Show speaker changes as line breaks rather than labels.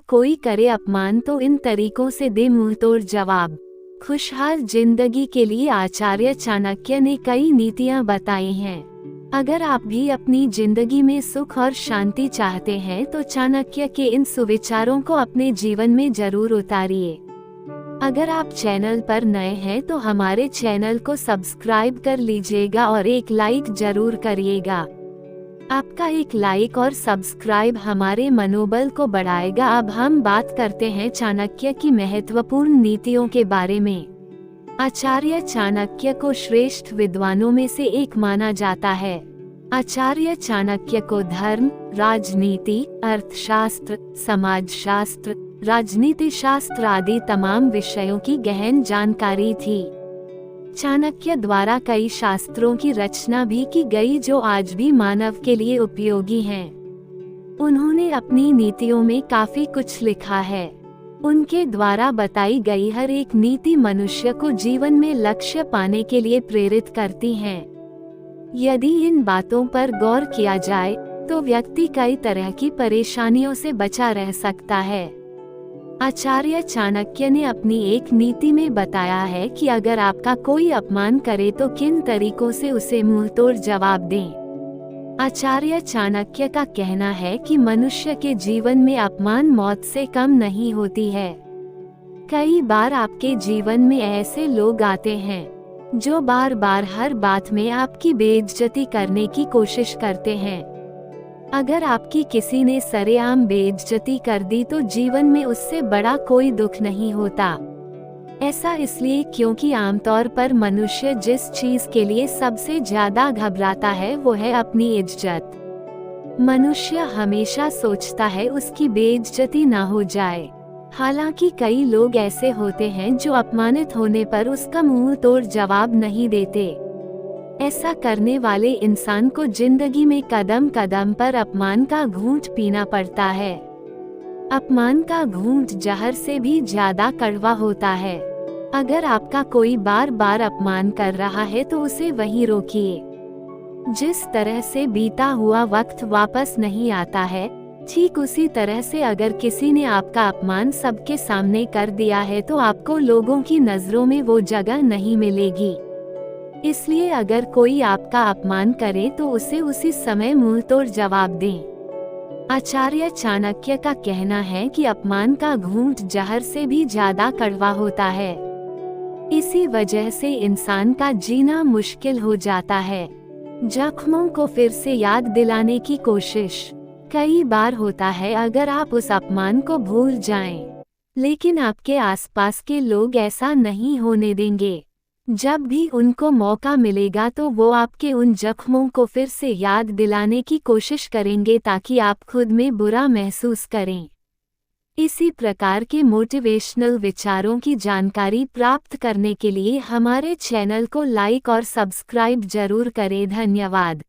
कोई करे अपमान तो इन तरीकों से दे मुंहतोड़ जवाब। खुशहाल जिंदगी के लिए आचार्य चाणक्य ने कई नीतियां बताई हैं। अगर आप भी अपनी जिंदगी में सुख और शांति चाहते हैं तो चाणक्य के इन सुविचारों को अपने जीवन में जरूर उतारिए। अगर आप चैनल पर नए हैं तो हमारे चैनल को सब्सक्राइब कर लीजिएगा और एक लाइक जरूर करिएगा। आपका एक लाइक और सब्सक्राइब हमारे मनोबल को बढ़ाएगा। अब हम बात करते हैं चाणक्य की महत्वपूर्ण नीतियों के बारे में। आचार्य चाणक्य को श्रेष्ठ विद्वानों में से एक माना जाता है। आचार्य चाणक्य को धर्म, राजनीति, अर्थशास्त्र, समाजशास्त्र, राजनीति शास्त्र आदि तमाम विषयों की गहन जानकारी थी। चाणक्य द्वारा कई शास्त्रों की रचना भी की गई जो आज भी मानव के लिए उपयोगी हैं। उन्होंने अपनी नीतियों में काफी कुछ लिखा है। उनके द्वारा बताई गई हर एक नीति मनुष्य को जीवन में लक्ष्य पाने के लिए प्रेरित करती हैं। यदि इन बातों पर गौर किया जाए तो व्यक्ति कई तरह की परेशानियों से बचा रह सकता है। आचार्य चाणक्य ने अपनी एक नीति में बताया है कि अगर आपका कोई अपमान करे तो किन तरीकों से उसे मुंहतोड़ जवाब दें। आचार्य चाणक्य का कहना है कि मनुष्य के जीवन में अपमान मौत से कम नहीं होती है। कई बार आपके जीवन में ऐसे लोग आते हैं जो बार बार हर बात में आपकी बेइज्जती करने की कोशिश करते हैं। अगर आपकी किसी ने सरेआम बेइज्जती कर दी तो जीवन में उससे बड़ा कोई दुख नहीं होता। ऐसा इसलिए क्योंकि आमतौर पर मनुष्य जिस चीज के लिए सबसे ज्यादा घबराता है वो है अपनी इज्जत। मनुष्य हमेशा सोचता है उसकी बेइज्जती ना हो जाए। हालांकि कई लोग ऐसे होते हैं जो अपमानित होने पर उसका मुंह तोड़ जवाब नहीं देते। ऐसा करने वाले इंसान को जिंदगी में कदम कदम पर अपमान का घूंट पीना पड़ता है। अपमान का घूंट जहर से भी ज्यादा कड़वा होता है। अगर आपका कोई बार बार अपमान कर रहा है तो उसे वहीं रोकिए। जिस तरह से बीता हुआ वक्त वापस नहीं आता है, ठीक उसी तरह से अगर किसी ने आपका अपमान सबके सामने कर दिया है तो आपको लोगों की नजरों में वो जगह नहीं मिलेगी। इसलिए अगर कोई आपका अपमान करे तो उसे उसी समय मुंहतोड़ जवाब दें। आचार्य चाणक्य का कहना है कि अपमान का घूंट जहर से भी ज्यादा कड़वा होता है। इसी वजह से इंसान का जीना मुश्किल हो जाता है। जख्मों को फिर से याद दिलाने की कोशिश कई बार होता है अगर आप उस अपमान को भूल जाएं, लेकिन आपके आसपास के लोग ऐसा नहीं होने देंगे। जब भी उनको मौका मिलेगा तो वो आपके उन जख्मों को फिर से याद दिलाने की कोशिश करेंगे ताकि आप खुद में बुरा महसूस करें। इसी प्रकार के मोटिवेशनल विचारों की जानकारी प्राप्त करने के लिए हमारे चैनल को लाइक और सब्सक्राइब जरूर करें। धन्यवाद।